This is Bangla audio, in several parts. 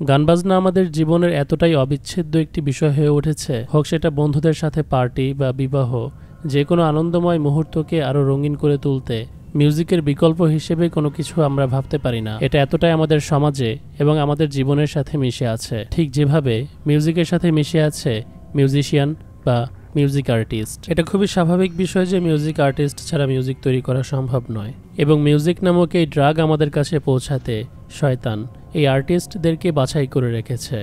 গান বাজনা আমাদের জীবনের এতটাই অবিচ্ছেদ্য একটি বিষয় হয়ে উঠেছে, হোক সেটা বন্ধুদের সাথে পার্টি বা বিবাহ, যে কোনো আনন্দময় মুহূর্তকে আরও রঙিন করে তুলতে মিউজিকের বিকল্প হিসেবে কোনো কিছু আমরা ভাবতে পারি না। এটা এতটাই আমাদের সমাজে এবং আমাদের জীবনের সাথে মিশে আছে, ঠিক যেভাবে মিউজিকের সাথে মিশে আছে মিউজিশিয়ান বা মিউজিক আর্টিস্ট। এটা খুবই স্বাভাবিক বিষয় যে মিউজিক আর্টিস্ট ছাড়া মিউজিক তৈরি করা সম্ভব নয়, এবং মিউজিক নামক এই ড্রাগ আমাদের কাছে পৌঁছাতে শয়তান এই আর্টিস্টদেরকে বাছাই করে রেখেছে,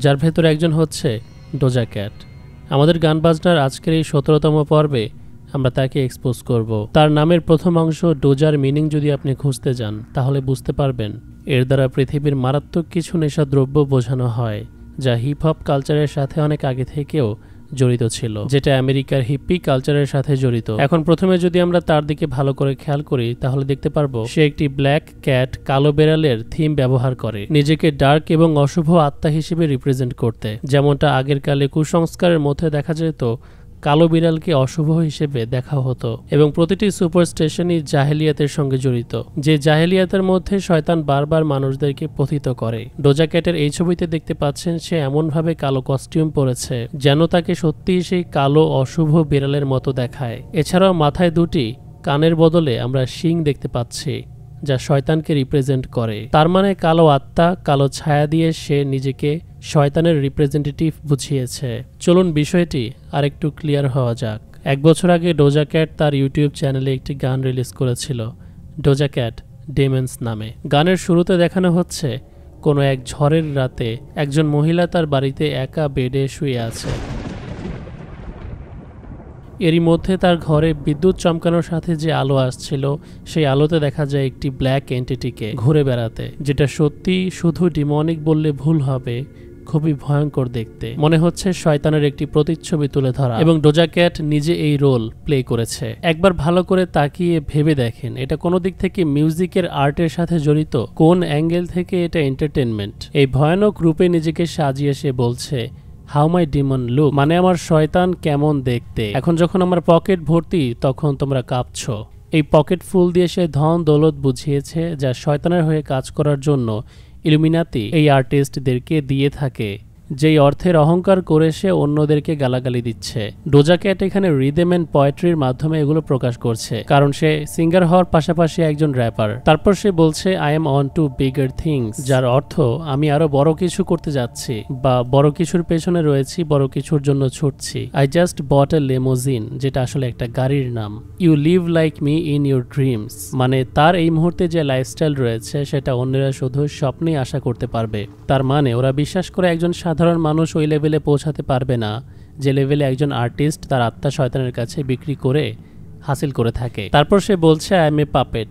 যার ভেতরে একজন হচ্ছে ডোজা ক্যাট। আমাদের গান বাজনার আজকের এই 17তম পর্বে আমরা তাকে এক্সপোজ করব। তার নামের প্রথম অংশ ডোজার মিনিং যদি আপনি খুঁজতে যান তাহলে বুঝতে পারবেন এর দ্বারা পৃথিবীর মারাত্মক কিছু নেশাদ্রব্য বোঝানো হয়, যা হিপ হপ কালচারের সাথে অনেক আগে থেকেও জড়িত ছিল, যেটা আমেরিকার হিপ্পি কালচারের সাথে জড়িত। এখন প্রথমে যদি আমরা তার দিকে ভালো করে খেয়াল করি তাহলে দেখতে পারবো সে একটি ব্ল্যাক ক্যাট, কালো বেড়ালের থিম ব্যবহার করে নিজেকে ডার্ক এবং অশুভ আত্মা হিসেবে রিপ্রেজেন্ট করতে। যেমনটা আগের কালে কুসংস্কারের মধ্যে দেখা যেত কালো বিড়ালকে অশুভ হিসেবে দেখা হতো, এবং প্রতিটি সুপারস্টিশনই জাহেলিয়াতের সঙ্গে জড়িত, যে জাহেলিয়াতের মধ্যে শয়তান বারবার মানুষদেরকে পতিত করে। ডোজা ক্যাটের এই ছবিতে দেখতে পাচ্ছেন সে এমনভাবে কালো কস্টিউম পরেছে যেন তাকে সত্যিই সেই কালো অশুভ বিড়ালের মতো দেখায়। এছাড়াও মাথায় দুটি কানের বদলে আমরা শিং দেখতে পাচ্ছি, যা শয়তানকে রিপ্রেজেন্ট করে। তার মানে কালো আত্মা, কালো ছায়া দিয়ে সে নিজেকে শয়তানের রিপ্রেজেন্টেটিভ বুঝিয়েছে। চলুন বিষয়টি আরেকটু ক্লিয়ার হওয়া যাক। 1 বছর আগে ডোজা ক্যাট তার ইউটিউব চ্যানেলে একটি গান রিলিজ করেছিল ডোজা ক্যাট ডেমন্স নামে। গানের শুরুতে দেখানো হচ্ছে কোনো এক ঝড়ের রাতে একজন মহিলা তার বাড়িতে একা বেডে শুয়ে আছে। এরই মধ্যে তার ঘরে বিদ্যুৎ চমকানোর সাথে যে আলো আসছিল সেই আলোতে দেখা যায় একটি ব্ল্যাক এন্টিটিকে ঘুরে বেড়াতে, যেটা সত্যি শুধু ডিমনিক বললে ভুল হবে, খুবই ভয়ঙ্কর দেখতে। মনে হচ্ছে শয়তানের একটি প্রতিচ্ছবি তুলে ধরা, এবং ডোজা ক্যাট নিজে এই রোল প্লে করেছে। একবার ভালো করে তাকিয়ে ভেবে দেখেন এটা কোনো দিক থেকে মিউজিকের আর্টের সাথে জড়িত, কোন অ্যাঙ্গেল থেকে এটা এন্টারটেনমেন্ট। এই ভয়ানক রূপে নিজেকে সাজিয়ে সে বলছে হাউ মাই ডিমন লুক, মানে আমার শয়তান কেমন দেখতে। এখন যখন আমার পকেট ভর্তি তখন তোমরা কাঁপছো। এই পকেট ফুল দিয়ে সে ধন দৌলত বুঝিয়েছে, যা শয়তানের হয়ে কাজ করার জন্য ইলুমিনাতি এই আর্টিস্টদেরকে দিয়ে থাকে, যেই অর্থের অহংকার করে সে অন্যদেরকে গালাগালি দিচ্ছে। ডোজা ক্যাট এখানে রিদেম এন্ড পোয়েট্রির মাধ্যমে এগুলো প্রকাশ করছে, কারণ সে সিঙ্গার হওয়ার পাশাপাশি একজন র্যাপার। তারপর সে বলছে I am on to bigger things, যার অর্থ আমি আরো বড় কিছু করতে যাচ্ছি, বা বড় কিছুর পেছনে রয়েছি, বড় কিছুর জন্য ছুটছি। I just bought a limousine, যেটা আসলে একটা গাড়ির নাম। You live like me in your dreams, মানে তার এই মুহূর্তে যে লাইফস্টাইল রয়েছে সেটা অন্যরা শুধু স্বপ্নেই আশা করতে পারবে। তার মানে ওরা বিশ্বাস করে একজন সাধারণ মানুষ ওই লেভেলে পৌঁছাতে পারবে না যে লেভেলে একজন আর্টিস্ট তার আত্মা শয়তানের কাছে বিক্রি করে হাসিল করে থাকে। তারপর সে বলছে আই এম এ পাপেট।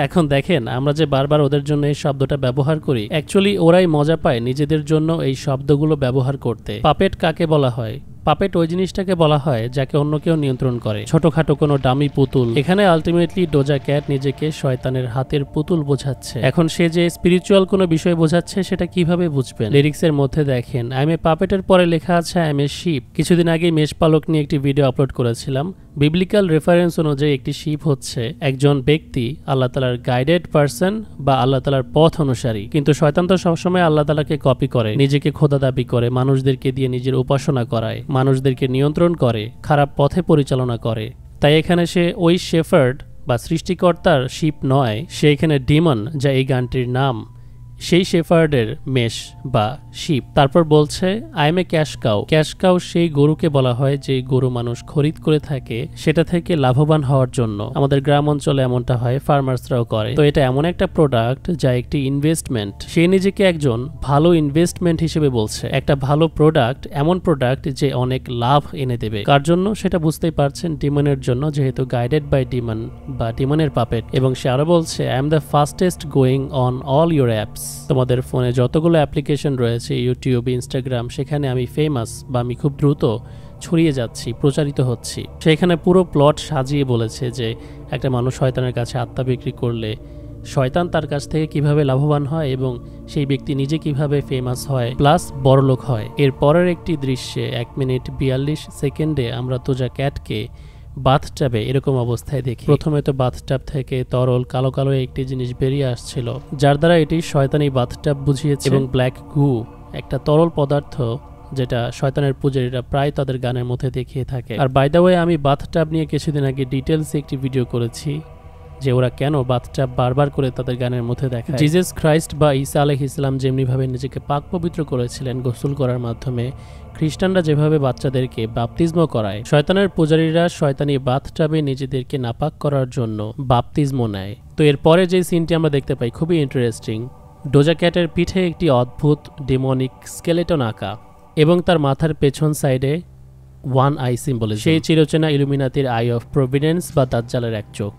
এখন দেখেন আমরা যে বারবার ওদের জন্য এই শব্দটা ব্যবহার করি, অ্যাকচুয়ালি ওরাই মজা পায় নিজেদের জন্য এই শব্দগুলো ব্যবহার করতে। পাপেট কাকে বলা হয়? পাপেট ওই জিনিসটাকে বলা হয় যাকে অন্য কেউ নিয়ন্ত্রণ করে, ছোটখাটো কোনো ডামি পুতুল। এখানে আলটিমেটলি ডোজা ক্যাট নিজেকে শয়তানের হাতের পুতুল বোঝাচ্ছে। এখন সে যে স্পিরিচুয়াল কোনো বিষয় বোঝাচ্ছে সেটা কিভাবে বুঝবেন? লিরিক্সের মধ্যে দেখেন আই এম এ পাপেটের পরে লেখা আছে আই এম এ শিপ। কিছুদিন আগে মেষপালক নিয়ে একটি ভিডিও আপলোড করেছিলাম। বিবলিক্যাল রেফারেন্স অনুযায়ী একটি শিপ হচ্ছে একজন ব্যক্তি, আল্লাহ তাআলার গাইডেড পারসন বা আল্লাহ তাআলার পথ অনুসারী। কিন্তু শয়তান তো সবসময় আল্লাহ তাআলাকে কপি করে, নিজেকে খোদা দাবি করে, মানুষদেরকে দিয়ে নিজের উপাসনা করায়, মানুষদেরকে নিয়ন্ত্রণ করে, খারাপ পথে পরিচালনা করে। তাই এখানে সে ওই শেফার্ড বা সৃষ্টিকর্তার শিপ নয়, সে এখানে ডিমন, যা এই গানটির নাম, সেই শেফার্ডের মেষ বা শিপ। তারপর বলছে I M A cash cow. Cash cow সেই গরুকে বলা হয় যে গরু মানুষ খরিদ করে থাকে সেটা থেকে লাভবান হওয়ার জন্য। আমাদের গ্রাম অঞ্চলে এমনটা হয়, ফার্মার্সরাও করে। তো এটা এমন একটা প্রোডাক্ট যা একটি ইনভেস্টমেন্ট। সে নিজেকে একজন ভালো ইনভেস্টমেন্ট হিসেবে বলছে, একটা ভালো প্রোডাক্ট, এমন প্রোডাক্ট যে অনেক লাভ এনে দেবে। কার জন্য সেটা বুঝতেই পারছেন, ডিমনের জন্য, যেহেতু গাইডেড বাই ডিমন বা ডিমনের পাপেট। এবং সে আরো বলছে I am the fastest going on all your apps. তোমাদের ফোনে যতগুলো অ্যাপ্লিকেশন রয়েছে, ইউটিউব, ইনস্টাগ্রাম, সেখানে আমি ফেমাস বা আমি খুব দ্রুত ছড়িয়ে যাচ্ছি, প্রচারিত হচ্ছি। সেখানে পুরো প্লট সাজিয়ে বলেছে যে একটা মানুষ শয়তানের কাছে আত্মা বিক্রি করলে শয়তান তার কাছ থেকে কিভাবে লাভবান হয় এবং সেই ব্যক্তি নিজে কিভাবে ফেমাস হয় প্লাস বড়লোক হয়। এর পরের একটি দৃশ্যে 1 মিনিট 42 সেকেন্ডে আমরা ডোজা ক্যাটকে বাথটাবে এরকম অবস্থায় দেখি। প্রথমে তো বাথটাব থেকে তরল কালো কালো একটি জিনিস বেরিয়ে আসছিল, যার দ্বারা এটি শয়তানি বাথটাব বুঝিয়েছে, এবং ব্ল্যাক গু একটা তরল পদার্থ যেটা শয়তানের পূজারীরা প্রায় তাদের গানের মধ্যে দেখিয়ে থাকে। আর বাই দ্য ওয়ে, আমি বাথটাব নিয়ে কিছুদিন আগে ডিটেলসে একটি ভিডিও করেছি যে ওরা কেন বাথটাব বারবার করে তাদের গানের মধ্যে দেখায়। জিসাস খ্রাইস্ট বা ঈসা আলাইহিস সালাম যেমনিভাবে নিজেকে পাক পবিত্র করেছিলেন গোসল করার মাধ্যমে, খ্রিস্টানরা যেভাবে বাচ্চাদেরকে বাপতিস্ম করায়, শয়তানের পূজারীরা শয়তানি বাথটাবে নিজেদেরকে নাপাক করার জন্য বাপতিস্ম নেয়। তো এরপরে যে সিনটি আমরা দেখতে পাই খুবই ইন্টারেস্টিং। ডোজা ক্যাটের পিঠে একটি অদ্ভুত ডেমনিক স্কেলেটন আঁকা এবং তার মাথার পেছন সাইডে ওয়ান আই সিম্বলিজম, সেই চিরচেনা ইলুমিনাতির আই অফ প্রভিডেন্স বা দাজ্জালের এক চোখ।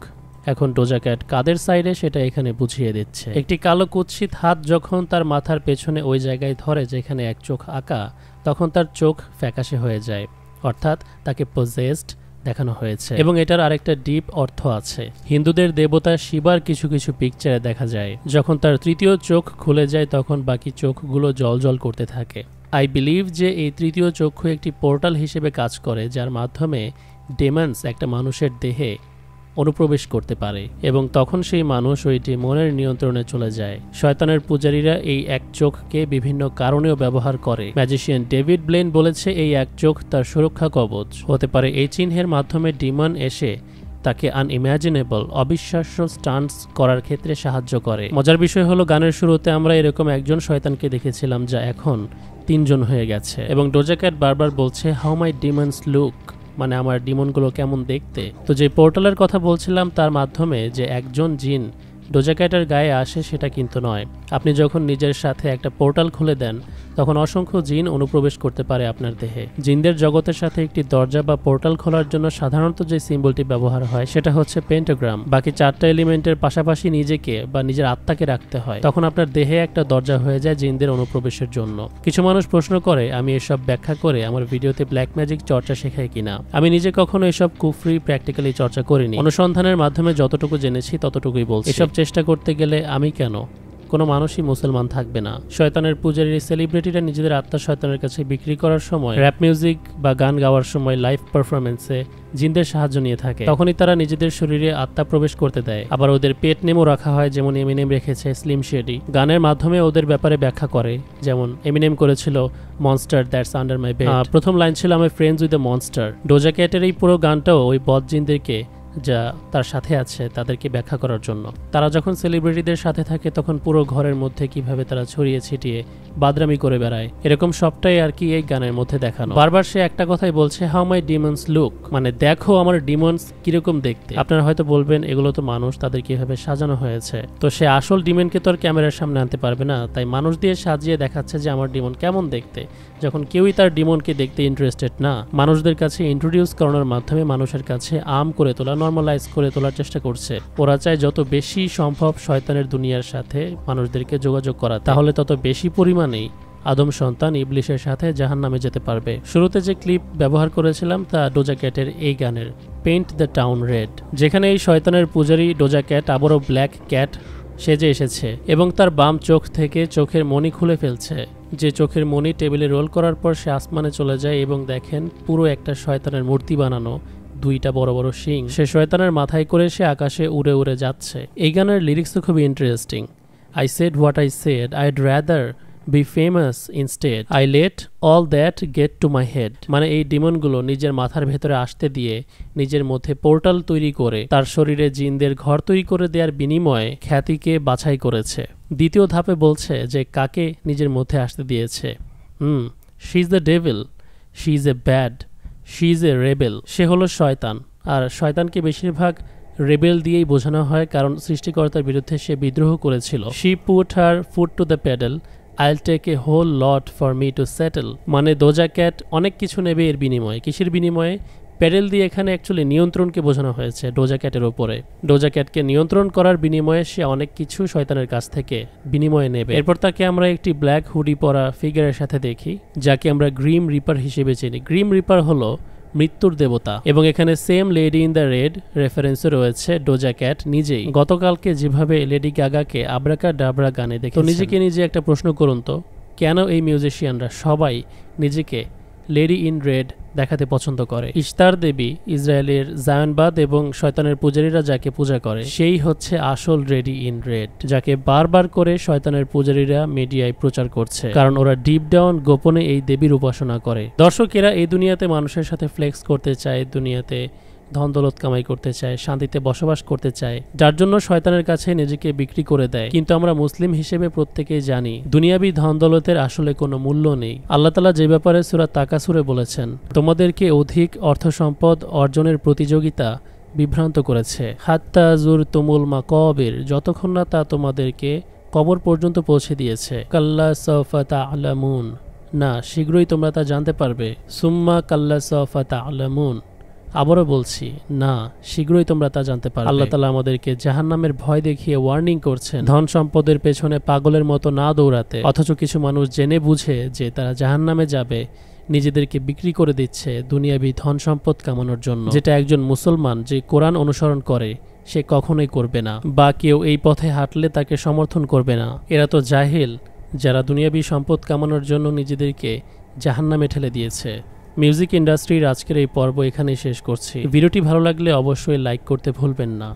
এখন ডোজা ক্যাট কাদের সাইডে সেটা এখানে বুঝিয়ে দিচ্ছে। একটি কালো কুৎসিত হাত যখন তার মাথার পেছনে ওই জায়গায় ধরে যেখানে এক চোখ আঁকা, তখন তার চোখ ফ্যাকাশে হয়ে যায়, অর্থাৎ তাকে পজেসড দেখানো হয়েছে। এবং এটার আরেকটা ডিপ অর্থ আছে। হিন্দুদের দেবতা শিবার কিছু কিছু পিকচারে দেখা যায় যখন তার তৃতীয় চোখ খুলে যায় তখন বাকি চোখগুলো জল করতে থাকে। আই বিলিভ যে এই তৃতীয় চক্ষু একটি পোর্টাল হিসেবে কাজ করে, যার মাধ্যমে ডেমন্স একটা মানুষের দেহে অনুপ্রবেশ করতে পারে এবং তখন সেই মানুষ ওই ডেমনের নিয়ন্ত্রণে চলে যায়। শয়তানের পূজারীরা এই এক চোখকে বিভিন্ন কারণেও ব্যবহার করে। ম্যাজিশিয়ান ডেভিড ব্লেন বলেছে এই এক চোখ তার সুরক্ষা কবচ হতে পারে। এই চিহ্নের মাধ্যমে ডিমন এসে তাকে আনইম্যাজিনেবল অবিশ্বাস্য স্টান্টস করার ক্ষেত্রে সাহায্য করে। মজার বিষয় হলো, গানের শুরুতে আমরা এরকম একজন শয়তানকে দেখেছিলাম যা এখন 3 জন হয়ে গেছে। এবং ডোজা ক্যাট বারবার বলছে হাউ মাই ডিমন্স লুক, মানে আমার ডিমনগুলো কেমন দেখতে। তো যে পোর্টালের কথা বলছিলাম তার মাধ্যমে যে একজন জিন ডোজা ক্যাটের গায়ে আসে সেটা কিন্তু নয়। আপনি যখন নিজের সাথে একটা পোর্টাল খুলে দেন তখন অসংখ্য জিন অনুপ্রবেশ করতে পারে আপনার দেহে। জিনদের জগতের সাথে একটি দরজা বা পোর্টাল খোলার জন্য সাধারণত যে সিম্বলটি ব্যবহার হয় সেটা হচ্ছে পেন্টাগ্রাম। বাকি 4টা এলিমেন্টের পাশাপাশি নিজেকে বা নিজের আত্মাকে রাখতে হয়, তখন আপনার দেহে একটা দরজা হয়ে যায় জিনদের অনুপ্রবেশের জন্য। কিছু মানুষ প্রশ্ন করে আমি এসব ব্যাখ্যা করে আমার ভিডিওতে ব্ল্যাক ম্যাজিক চর্চা শেখাই কিনা। আমি নিজে কখনো এসব কুফরি প্র্যাকটিক্যালি চর্চা করিনি। অনুসন্ধানের মাধ্যমে যতটুকু জেনেছি ততটুকুই বলছি। এসব চেষ্টা করতে গেলে আমি কেন, কোনো মানুষই মুসলমান থাকবে না। শয়তানের পূজারী সেলিব্রিটিরা নিজেদের আত্মা শয়তানের কাছে বিক্রি করার সময়, র‍্যাপ মিউজিক বা গান গাওয়ার সময় লাইভ পারফরমেন্সে জিনদের সাহায্য নিয়ে থাকে। তখনই তারা নিজেদের শরীরে আত্মা প্রবেশ করতে দেয়। আবার ওদের পেট নেমও রাখা হয়, যেমন এমিনেম রেখেছে স্লিম শেডি। গানের মাধ্যমে ওদের ব্যাপারে ব্যাখ্যা করে, যেমন এমিনেম করেছিল monster that's under my bed. প্রথম লাইন ছিল আমি ফ্রেন্ডস উইথ দ্য মনস্টার। ডোজা ক্যাটের এই পুরো গানটাও ওই বদ জিনদেরকে যা তার সাথে আছে তাদেরকে ব্যাখ্যা করার জন্য। তারা যখন সেলিব্রিটিদের সাথে থাকে তখন পুরো ঘরের মধ্যে কিভাবে তারা ছড়িয়ে ছিটিয়ে বাদরামি করে বেড়ায়, এরকম সবটাই আর কি এই গানের মধ্যে দেখানো। বারবার সে একটা কথাই বলছে হাউ মাই ডিমন্স লুক, মানে দেখো আমার ডিমন্স কিরকম দেখতে। আপনারা হয়তো বলবেন এগুলো তো মানুষ, তাদের কিভাবে সাজানো হয়েছে। তো সে আসল ডিমনকে তো আর ক্যামেরার সামনে আনতে পারবে না, তাই মানুষ দিয়ে সাজিয়ে দেখাচ্ছে যে আমার ডিমন কেমন দেখতে, যখন কেউই তার ডিমনকে দেখতে ইন্টারেস্টেড না। মানুষদের কাছে ইন্ট্রোডিউস করানোর মাধ্যমে মানুষের কাছে আম করে তোলা, নর্মালাইজ করে তোলার চেষ্টা করছে। ওরা চায় যত বেশি সম্ভব শয়তানের দুনিয়ার সাথে মানুষদেরকে যোগাযোগ করা, তাহলে তত বেশি পরিমাণেই আদম সন্তান ইবলিশের সাথে জাহান্নামে যেতে পারবে। শুরুতে যে ক্লিপ ব্যবহার করেছিলাম তা ডোজা ক্যাটের এই গানের পেইন্ট দ্য টাউন রেড, যেখানে এই শয়তানের পূজারী ডোজা ক্যাট আবারও ব্ল্যাক ক্যাট সেজে এসেছে এবং তার বাম চোখ থেকে চোখের মণি খুলে ফেলছে। যে চোখের মণি টেবিলে রোল করার পর সে আসমানে চলে যায় এবং দেখেন পুরো একটা শয়তানের মূর্তি বানানো, 2টা বড় বড় শিং। সে শয়তানের মাথায় করে সে আকাশে উড়ে উড়ে যাচ্ছে। এই গানের লিরিক্সও খুবই interesting. I said what I said, I'd rather be famous instead, I let all that get to my head। মানে এই ডিমনগুলো নিজের মাথার ভেতরে আসতে দিয়ে নিজের মধ্যে পোর্টাল তৈরি করে তার শরীরে জিনদের ঘর তৈরি করে দেওয়ার বিনিময়ে খ্যাতিকে বাছাই করেছে। দ্বিতীয় ধাপে বলছে যে কাকে নিজের মধ্যে আসতে দিয়েছে। She is the devil, she is a bad, she is a rebel. সে হলো শয়তান, আর শয়তানকে বেশিরভাগ রেবেল দিয়েই বোঝানো হয়, কারণ সৃষ্টিকর্তার বিরুদ্ধে সে বিদ্রোহ করেছিল। She put her foot to the pedal, I'll take a whole lot for me to settle। মানে ডোজা ক্যাট অনেক কিছু নেবে এর বিনিময়ে। কিসের বিনিময়ে? প্যাডেল দিয়ে এখানে অ্যাকচুয়ালি নিয়ন্ত্রণকে বোঝানো হয়েছে ডোজা ক্যাটের ওপরে। ডোজা ক্যাটকে নিয়ন্ত্রণ করার বিনিময়ে সে অনেক কিছু শয়তানের কাছ থেকে বিনিময়ে নেবে। এরপর তাকে আমরা একটি ব্ল্যাক হুডি পরা ফিগারের সাথে দেখি, যাকে আমরা গ্রিম রিপার হিসেবে চিনি। গ্রিম রিপার হলো মৃত্যুর দেবতা, এবং এখানে same lady in the red রেফারেন্সও রয়েছে ডোজা ক্যাট নিজেই। গতকালকে যেভাবে লেডি গাগাকে আব্রাকা ডাবরা গানে দেখে, তো নিজেকে নিজে একটা প্রশ্ন করুন তো, কেন এই মিউজিশিয়ানরা সবাই নিজেকে লেডি ইন রেড দেখাতে পছন্দ করে। ইশতার দেবী ইসরায়েলের জায়নবাদ এবং শয়তানের পূজারীরা যাকে পূজা করে সেই হচ্ছে আসল রেডি ইন রেড, যাকে বারবার করে শয়তানের পূজারীরা মিডিয়ায় প্রচার করছে, কারণ ওরা ডিপ ডাউন গোপনে এই দেবীর উপাসনা করে। দর্শকেরা এই দুনিয়াতে মানুষের সাথে ফ্লেক্স করতে চায়, দুনিয়াতে ধন দৌলত কামাই করতে চায়, শান্তিতে বসবাস করতে চায়, যার জন্য শয়তানের কাছে নিজেকে বিক্রি করে দেয়। কিন্তু আমরা মুসলিম হিসেবে প্রত্যেকেই জানি দুনিয়াবী ধন দৌলতের আসলে কোনো মূল্য নেই। আল্লাহ তাআলা যে ব্যাপারে সূরা তাকাসুরে বলেছেন, তোমাদেরকে অধিক অর্থ সম্পদ অর্জনের প্রতিযোগিতা বিভ্রান্ত করেছে, হাত্তা যুরতুমুল মাকাবির, যতক্ষণ না তা তোমাদেরকে কবর পর্যন্ত পৌঁছে দিয়েছে। কাল্লা সাওফা তা'লামুন, না শীঘ্রই তোমরা তা জানতে পারবে। সুম্মা কাল্লা সাওফা তা'লামুন, আবারও বলছি না শীঘ্রই তোমরা তা জানতে পারবে। আল্লাহ তাআলা আমাদেরকে জাহান্নামের ভয় দেখিয়ে ওয়ার্নিং করছেন ধন সম্পদের পেছনে পাগলের মতো না দৌড়াতে। অথচ কিছু মানুষ জেনে বুঝে যে তারা জাহান্নামে যাবে নিজেদেরকে বিক্রি করে দিচ্ছে দুনিয়াবী ধন সম্পদ কামানোর জন্য, যেটা একজন মুসলমান যে কোরআন অনুসরণ করে সে কখনোই করবে না, বা কেউ এই পথে হাঁটলে তাকে সমর্থন করবে না। এরা তো জাহিল যারা দুনিয়াবী সম্পদ কামানোর জন্য নিজেদেরকে জাহান্নামে ঠেলে দিয়েছে। মিউজিক ইন্ডাস্ট্রির আজকের এই পর্ব এখানেই শেষ করছি। ভিডিওটি ভালো লাগলে অবশ্যই লাইক করতে ভুলবেন না।